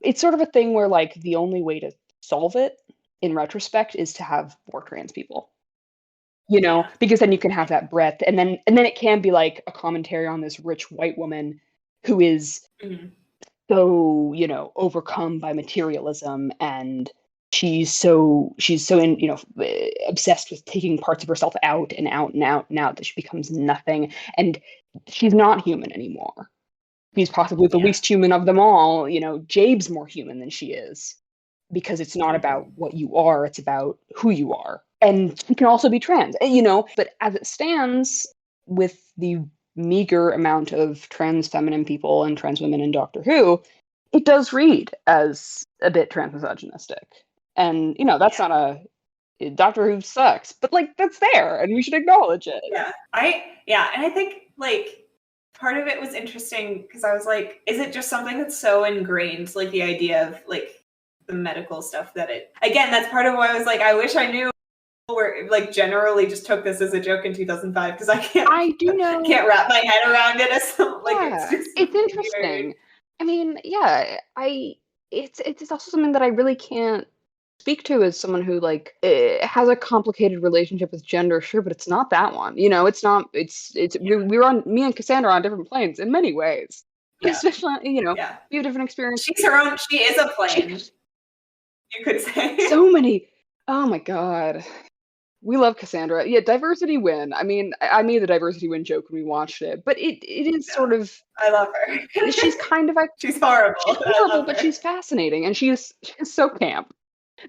It's sort of a thing where, like, the only way to solve it, in retrospect, is to have more trans people. Because then you can have that breadth, and then it can be like a commentary on this rich white woman who is so, overcome by materialism, and she's so obsessed with taking parts of herself out and out and out and out that she becomes nothing, and she's not human anymore. She's possibly the least human of them all. Jabe's more human than she is, because it's not about what you are, it's about who you are. And she can also be trans, but as it stands, with the meager amount of trans feminine people and trans women in Doctor Who, it does read as a bit transmisogynistic. And, that's not Doctor Who sucks, but, like, that's there, and we should acknowledge it. Yeah. And I think, like, part of it was interesting because I was like, is it just something that's so ingrained, like the idea of like the medical stuff that that's part of why I was like, I wish I knew where like generally just took this as a joke in 2005 because I can't wrap my head around it as it's interesting. Weird. I mean, it's also something that I really can't speak to as someone who like has a complicated relationship with gender, sure, but it's not that one. It's not. We were on, me and Cassandra on different planes in many ways. Yeah. Especially, we have different experiences. She's her own. She is a plane. You could say so many. Oh my god, we love Cassandra. Yeah, diversity win. I mean, I made the diversity win joke when we watched it, but it is sort of. I love her. She's kind of like she's horrible. She's horrible, but she's fascinating, and she's so camp.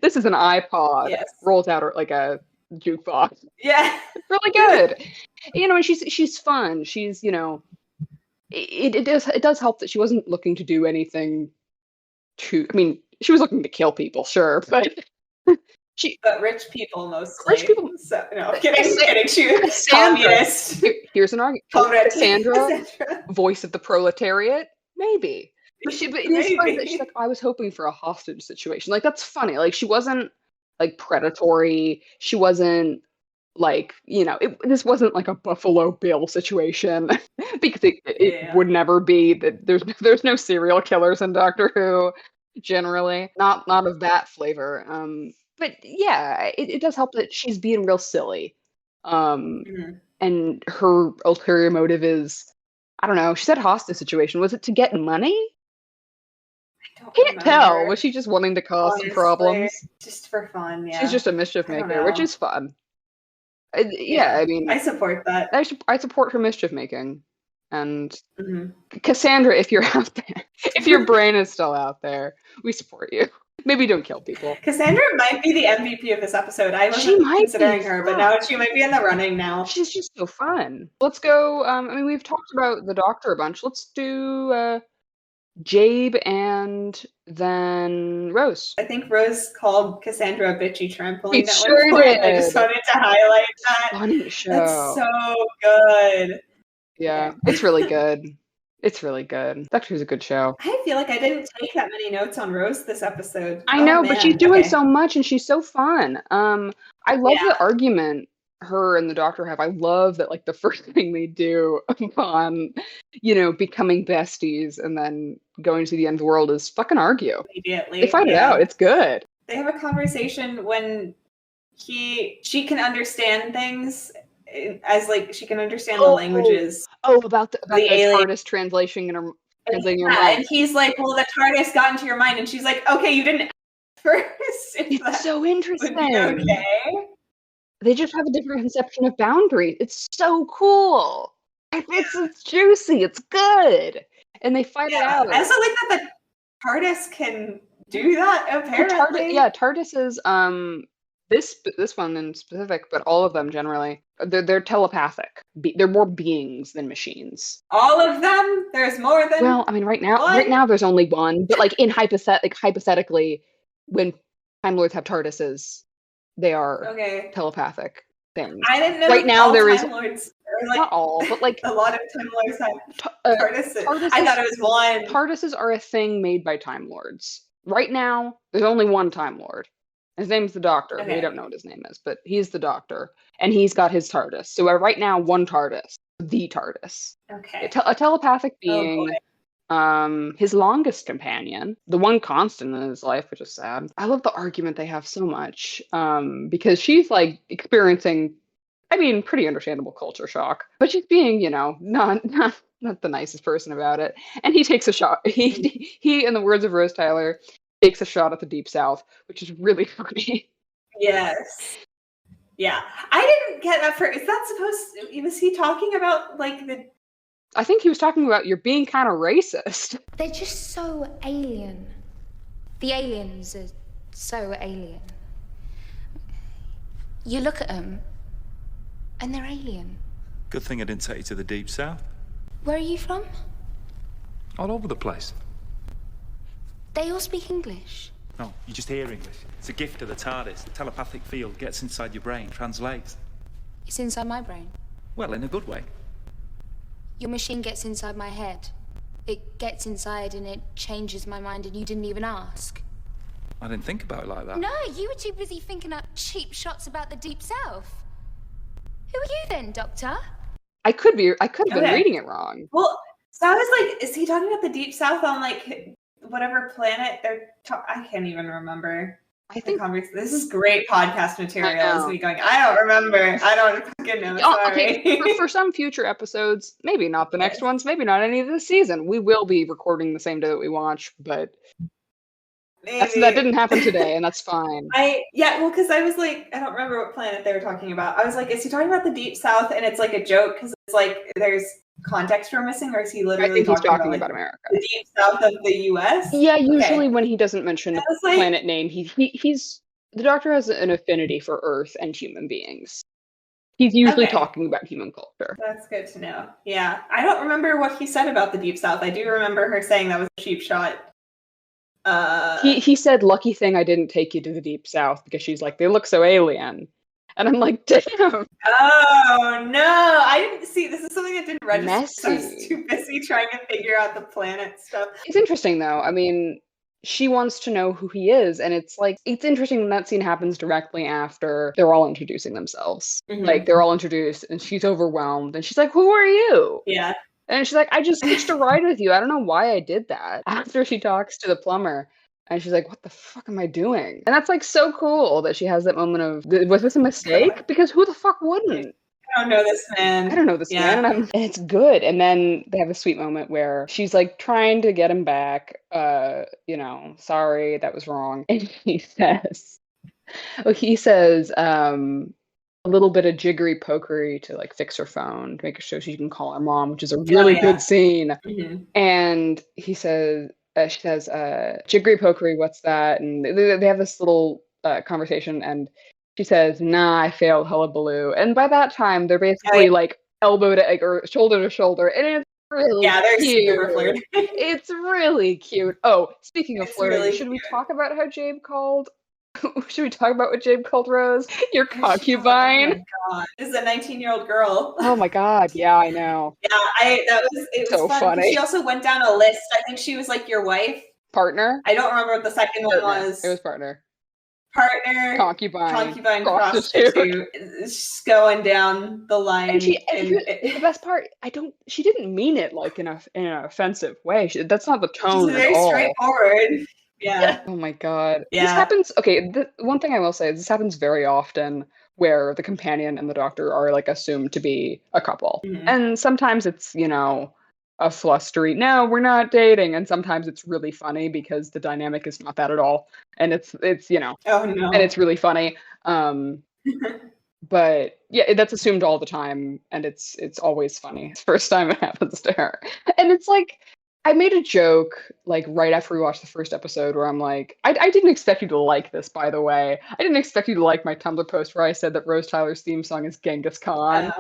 This is an iPod rolled out like a jukebox. Yeah, it's really good. And she's fun. She's it does help that she wasn't looking to do anything. I mean, she was looking to kill people, sure, but but rich people mostly. Rich people. So, no, kidding. She was communist. Here's an argument. Cassandra, voice of the proletariat, maybe. But it is funny that she's like, I was hoping for a hostage situation. Like, that's funny. Like, she wasn't, like, predatory. She wasn't, like, this wasn't, like, a Buffalo Bill situation. Because it would never be. That there's no serial killers in Doctor Who, generally. Not of that flavor. But, yeah, it does help that she's being real silly. And her ulterior motive is, I don't know, she said hostage situation. Was it to get money? Can't tell. Was she just wanting to cause some problems? Just for fun, yeah. She's just a mischief maker, which is fun. I mean, I support that. I support her mischief making. And Cassandra, if you're out there, if your brain is still out there, we support you. Maybe don't kill people. Cassandra might be the MVP of this episode. I wasn't considering her, but now she might be in the running now. She's just so fun. Let's go. I mean, we've talked about the Doctor a bunch. Let's do Jabe and then Rose. I think Rose called Cassandra a bitchy trampoline at one point. Did. I just wanted to highlight that. Funny show. That's so good. Yeah, it's really good. It's really good. Doctor Who's a good show. I feel like I didn't take that many notes on Rose this episode. I know, but she's doing so much and she's so fun. I love the argument her and the Doctor have. I love that, like, the first thing they do upon, becoming besties and then going to the end of the world is fucking argue. Immediately. They fight it out. It's good. They have a conversation when she can understand things as like she can understand the languages. Oh, about the alien. TARDIS translating in her translating your Yeah, mind. and he's like, well, the TARDIS got into your mind, and she's like, okay, you didn't first. It's so interesting. Okay. They just have a different conception of boundaries. It's so cool. It's juicy. It's good. And they fight it out. I also like that the TARDIS can do that, apparently. TARDIS is this one in specific, but all of them generally. They're telepathic. They're more beings than machines. All of them? There's more than Well, I mean right now there's only one, but like hypothetically, when Time Lords have TARDISes, they are telepathic things. I didn't know right now there is Time Lords, like, not all, but like a lot of Time Lords have TARDISes. I thought it was one. TARDISes are a thing made by Time Lords. Right now, there's only one Time Lord. His name's the Doctor. Okay. We don't know what his name is, but he's the Doctor, and he's got his TARDIS. So right now, one TARDIS, the TARDIS. Okay. A telepathic being. His longest companion, the one constant in his life, which is sad. I love the argument they have so much, because she's like experiencing, I mean, pretty understandable culture shock, but she's being, not the nicest person about it. And he takes a shot. He, in the words of Rose Tyler, takes a shot at the Deep South, which is really funny. Yes. Yeah, I didn't get that. Is that supposed? Was he talking about like the? I think he was talking about you're being kind of racist. They're just so alien. The aliens are so alien. You look at them, and they're alien. Good thing I didn't take you to the Deep South. Where are you from? All over the place. They all speak English. No, you just hear English. It's a gift of the TARDIS. The telepathic field gets inside your brain, translates. It's inside my brain. Well, in a good way. Your machine gets inside my head. It gets inside and it changes my mind, and you didn't even ask. I didn't think about it like that. No, you were too busy thinking up cheap shots about the Deep South. Who are you then, Doctor? I could have been reading it wrong. Well, so I was like, is he talking about the Deep South on like whatever planet they're I can't even remember. I think this is great podcast material. Me going, I don't remember. I don't fucking know. Sorry. Okay. For some future episodes, maybe not the next ones, maybe not any of this season. We will be recording the same day that we watch, but that didn't happen today, and that's fine. Because I was like, I don't remember what planet they were talking about. I was like, is he talking about the Deep South? And it's like a joke because it's like there's context we're missing, or is he literally talking about America, the Deep South of the U.S.? Yeah, usually when he doesn't mention the planet name, he's the Doctor has an affinity for Earth and human beings. He's usually talking about human culture. That's good to know. Yeah, I don't remember what he said about the Deep South. I do remember her saying that was a cheap shot. He said, "Lucky thing I didn't take you to the Deep South," because she's like, they look so alien. And I'm like, damn. Oh, no. I didn't see. This is something that didn't register. So I was too busy trying to figure out the planet stuff. It's interesting, though. I mean, she wants to know who he is. And it's like, it's interesting when that scene happens directly after they're all introducing themselves. Mm-hmm. Like, they're all introduced and she's overwhelmed. And she's like, who are you? Yeah. And she's like, I just hitched a ride with you. I don't know why I did that. After she talks to the plumber. And she's like, what the fuck am I doing? And that's like so cool that she has that moment of, was this a mistake? Because who the fuck wouldn't? I don't know this man. I don't know this man. And it's good. And then they have a sweet moment where she's like trying to get him back. Sorry, that was wrong. And he says, a little bit of jiggery pokery to like fix her phone, to make sure she can call her mom, which is a really good scene. Mm-hmm. And he says, she says, jiggery pokery, what's that? And they have this little conversation, and she says, nah, I failed, hullabaloo. And by that time, they're basically like elbow to or shoulder to shoulder, and it's really cute. Super flirty. It's really cute. Oh, speaking of flirting, really should we talk about how Jabe called? Should we talk about what Jabe called Rose? Your concubine. Oh my God. This is a 19-year-old girl. Oh my God. Yeah, I know. Yeah, it was so funny. She also went down a list. I think she was like your wife. Partner. I don't remember what the second one was. It was partner. Concubine, prostitute. Just going down the line. And the best part, she didn't mean it like in an offensive way. That's not the tone She's very at all. Straightforward. Yeah. Oh my god. Yeah. This happens. Okay, one thing I will say is this happens very often where the companion and the doctor are like assumed to be a couple. And sometimes it's, a flustery, no, we're not dating. And sometimes it's really funny because the dynamic is not that at all. And it's Oh no. and it's really funny. But yeah, that's assumed all the time, and it's always funny. It's the first time it happens to her. And it's like, I made a joke like right after we watched the first episode where I'm like, I didn't expect you to like this, by the way. I didn't expect you to like my Tumblr post where I said that Rose Tyler's theme song is Genghis Khan.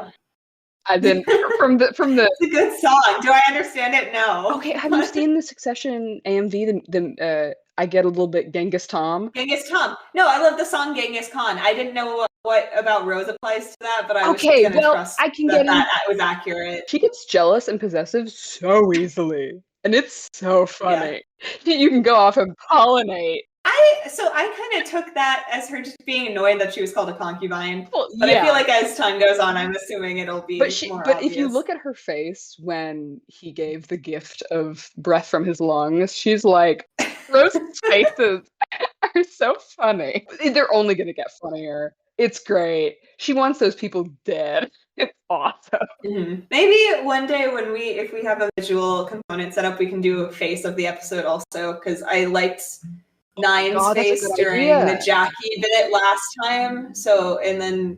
As in from the It's a good song. Do I understand it? No. Okay, have you seen the Succession AMV, the I Get a Little Bit Genghis Tom? Genghis Tom. No, I love the song Genghis Khan. I didn't know what about Rose applies to that, but I was going to trust that was accurate. She gets jealous and possessive so easily, and it's so funny. Yeah. You can go off and pollinate. I kind of took that as her just being annoyed that she was called a concubine. Well, but I feel like as time goes on, I'm assuming it'll be more obvious. If you look at her face when he gave the gift of breath from his lungs, she's like, Rose's faces are so funny. They're only going to get funnier. It's great. She wants those people dead. It's awesome. Mm-hmm. Maybe one day if we have a visual component set up, we can do a face of the episode also, because I liked Nine's face during the Jackie bit last time. So, and then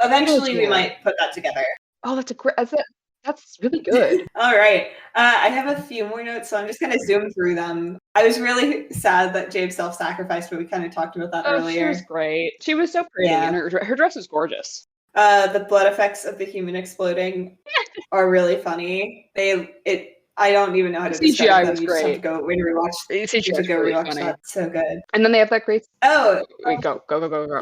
eventually we might put that together. Oh, that's really good. All right. I have a few more notes, so I'm just going to zoom through them. I was really sad that Jabe self-sacrificed, but we kind of talked about that earlier. She was great. She was so pretty, and her dress is gorgeous. The blood effects of the human exploding are really funny. I don't even know how to describe them. You just have to go rewatch. CGI is really funny. That's so good. And then they have that great. Wait, go.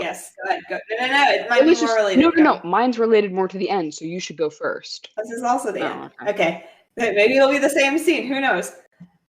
Yes, go ahead. Go. No. It might be more related. No. Mine's related more to the end, so you should go first. This is also the end. Okay. Maybe it'll be the same scene. Who knows?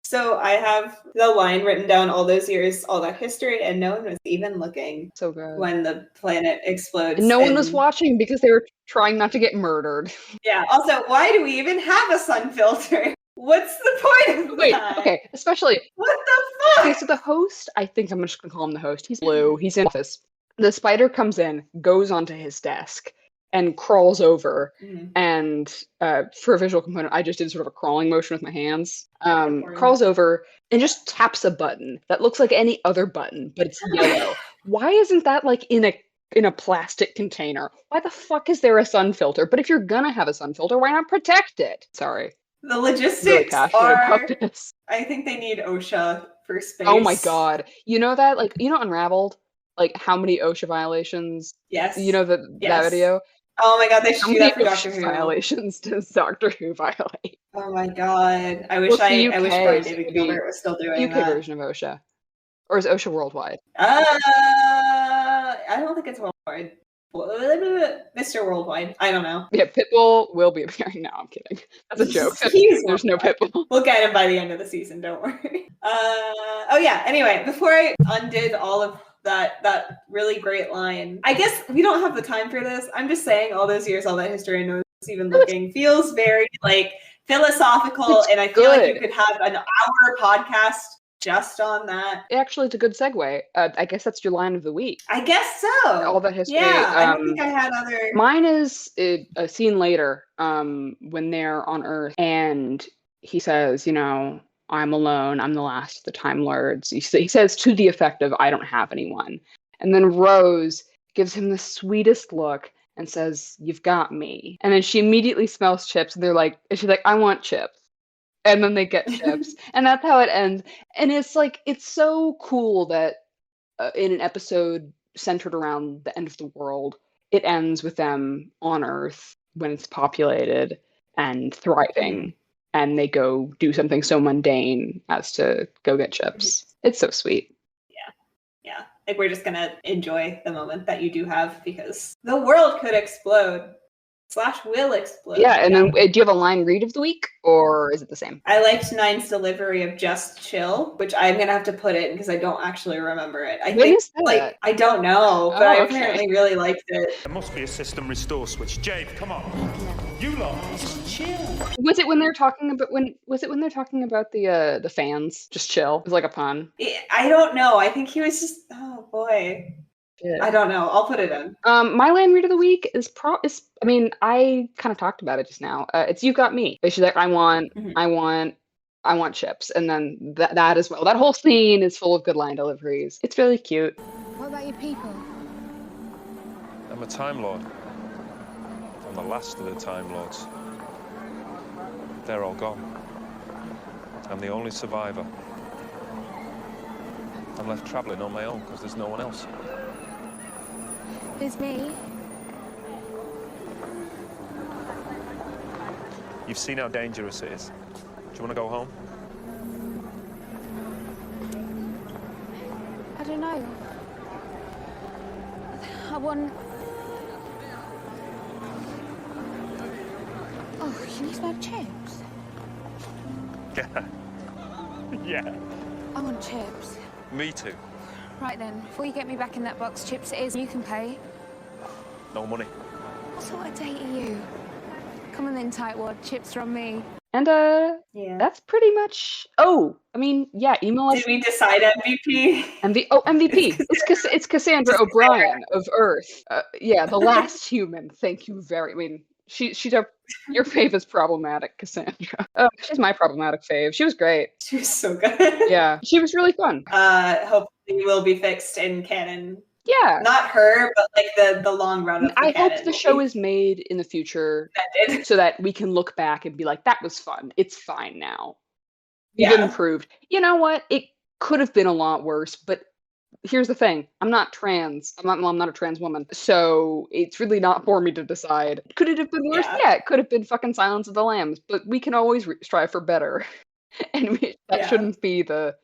So I have the line written down all those years, all that history, and no one was even looking. So good. When the planet explodes. And no one was watching because they were trying not to get murdered. Yeah. Also, why do we even have a sun filter? What's the point of that? Okay, especially... What the fuck? Okay, so the host, I think I'm just going to call him the host. He's blue. He's in office. The spider comes in, goes onto his desk, and crawls over. And for a visual component, I just did sort of a crawling motion with my hands. Crawls over and just taps a button that looks like any other button, but it's yellow. Why isn't that like in a plastic container? Why the fuck is there a sun filter? But if you're gonna have a sun filter, why not protect it? Sorry. The logistics I think they need OSHA for space. Oh my god. You know that, Unraveled? Like, how many OSHA violations? Yes. You know that video? Oh my god, they should do that for Doctor Who. Violations does Doctor Who violate? Oh my god. I wish Brian David Gilbert was still doing that. UK version of OSHA. Or is OSHA worldwide? I don't think it's worldwide. Mr. Worldwide. I don't know. Yeah, Pitbull will be appearing now. I'm kidding. That's a joke. There's no Pitbull. We'll get him by the end of the season. Don't worry. Anyway, before I undid all of that really great line, I guess we don't have the time for this. I'm just saying all those years, all that history, and no one's even looking feels very philosophihical, and I feel like you could have an hour podcast just on that. Actually, it's a good segue. I guess that's your line of the week. I guess so. All that history. Yeah, I don't think I had other... Mine is a scene later when they're on Earth, and he says, I'm alone. I'm the last of the Time Lords. He says to the effect of, I don't have anyone. And then Rose gives him the sweetest look and says, you've got me. And then she immediately smells chips, and she's like, I want chips. And then they get chips. And that's how it ends. And it's so cool that in an episode centered around the end of the world, it ends with them on Earth when it's populated and thriving. And they go do something so mundane as to go get chips. It's so sweet. Yeah. We're just going to enjoy the moment that you do have, because the world could explode. / will explode. Yeah, and then do you have a line read of the week, or is it the same? I liked Nine's delivery of "Just Chill," which I'm gonna have to put in because I don't actually remember it. I don't know, but I apparently really liked it. There must be a system restore switch. Jade, come on. You lot, just chill. Was it when they're talking about the fans? Just chill. It was like a pun. I don't know. I think he was just. Oh boy. Shit. I don't know. I'll put it in. My land read of the week is I mean, I kind of talked about it just now. It's You Got Me. She's like, I want chips, and then that as well. That whole scene is full of good line deliveries. It's really cute. What about your people? I'm a Time Lord. I'm the last of the Time Lords. They're all gone. I'm the only survivor. I'm left traveling on my own because there's no one else. Who's me? You've seen how dangerous it is. Do you want to go home? I don't know. I want... Oh, you need some chips? Yeah. Yeah. I want chips. Me too. Right then, before you get me back in that box, chips it is. You can pay. No money. What sort of date are you? Come on then, tightwad. Chips from me. And that's pretty much. Oh, I mean, yeah. Email us. Did we decide MVP? MVP. It's Cassandra O'Brien of Earth. Yeah, the last human. Thank you very. I mean, she's your fave is problematic, Cassandra. Oh, she's my problematic fave. She was great. She was so good. Yeah, she was really fun. Hopefully, will be fixed in canon. Yeah. Not her, but like the long run of the I canon hope the show is made in the future so that we can look back and be like, that was fun. It's fine now. We've improved. You know what? It could have been a lot worse, but here's the thing. I'm not trans. I'm not a trans woman. So it's really not for me to decide. Could it have been worse? Yeah, it could have been fucking Silence of the Lambs, but we can always strive for better. And that shouldn't be the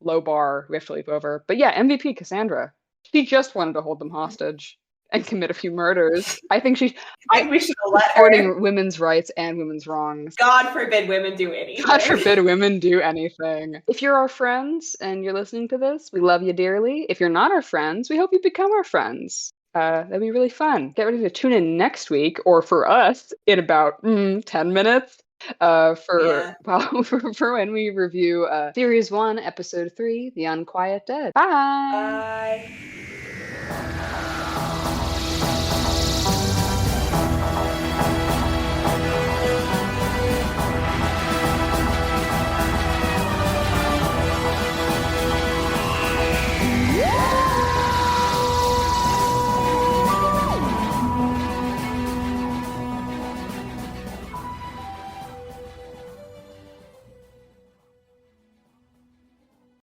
low bar we have to leap over. But yeah, MVP Cassandra. She just wanted to hold them hostage and commit a few murders. I think we should have let her. Supporting women's rights and women's wrongs. God forbid women do anything. God forbid women do anything. If you're our friends and you're listening to this, we love you dearly. If you're not our friends, we hope you become our friends. That'd be really fun. Get ready to tune in next week, or for us, in about 10 minutes. For when we review Series 1, Episode 3, The Unquiet Dead. Bye! Bye!